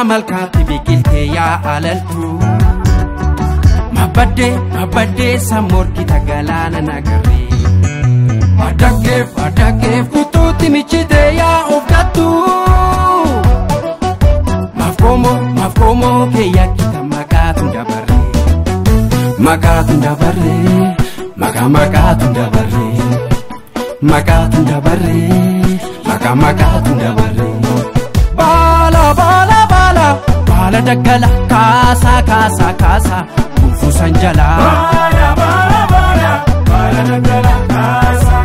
malka tibikilte ya alaltu mabade samor kita galana nagari adake kututi michite ya ofdatu mafkomo ke ya kita makatun dabare makatun dabare bala dagala kasa kufu sanjala bala dagala kasa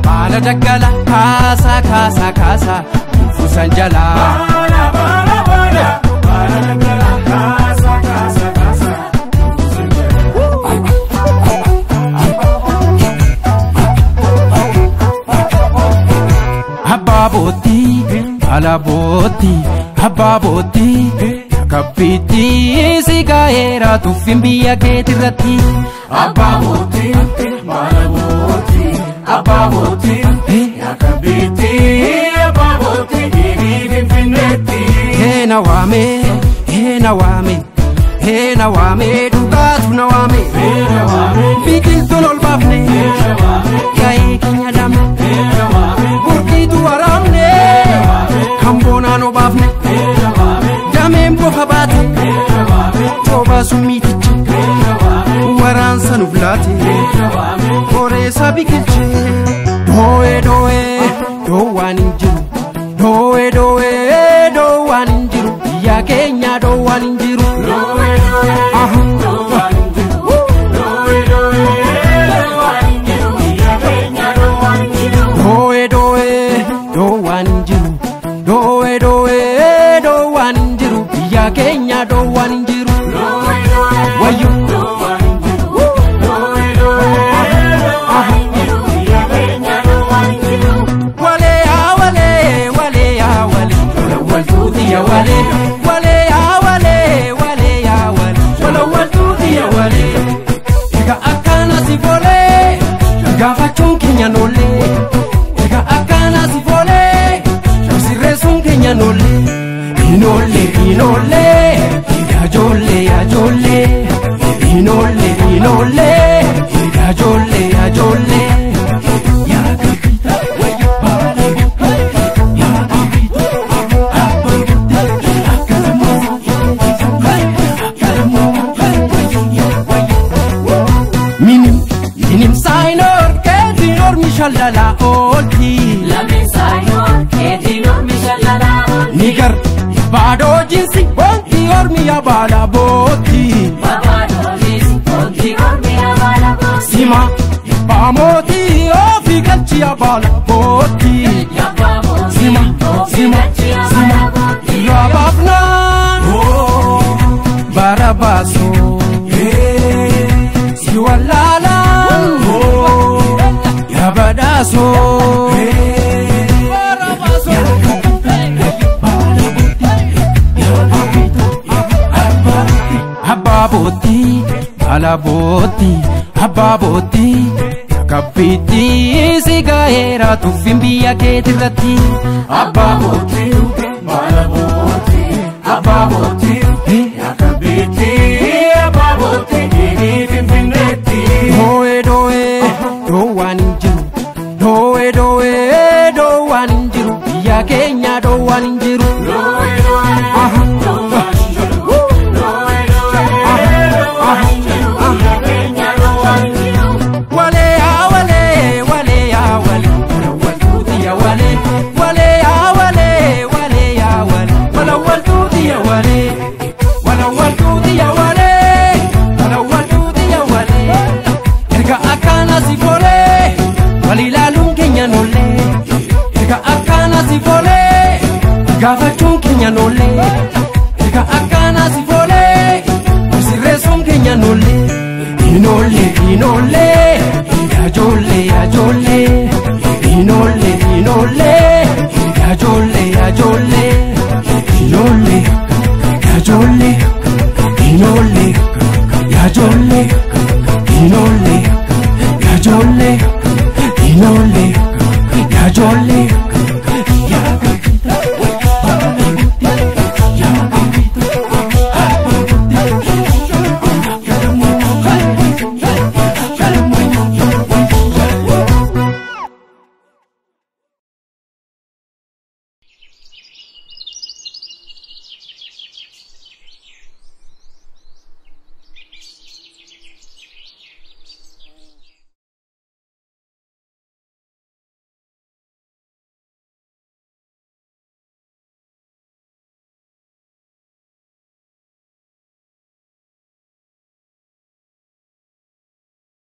bala dagala kasa kufu sanjala bala dagala kasa Hababoti kapiti sigaera tu fimbia ke tirati Hababoti ya kapiti Hababoti finfineti Hena wame duga tunawame Fikil tulol bafne Yae kinyadame Burki tuwaramne Kambona no bafne Damem ko habate Toba sumitichi Waransa nublati Kore sabikilche Do waninjiru Do waninjiru Ya Kenya do waninjiru Kenya do waninjiru wayo wale ega akana si vole gafa chon Kenya nole ega akana si vole si resun Kenya nole Inole, ajole, inole, ajole, ya kapita, minim sainor, ke dinor mishalala olti, la sainor, ke dinor mishalala olti, nigar. Bado jinsi bonti ormiya bala boti Bado jinsi bonti ormiya bala boti Sima pamoti ofikalchi ya bala boti Sima Rabafna Barabaso Siwalala Yabadaso Hababoti kapiti sigaera tu fimbia ke tirati Hababoti ya kapiti Hababoti finfineti do waninjiru ya Kenya do waninjiru Gafa chon Kenya nole ega akana si vole si Inole, inole, yajole, yajole. Inole, inole, yajole, yajole. Inole, yajole, inole, yajole. Inole, yajole, inole, yajole.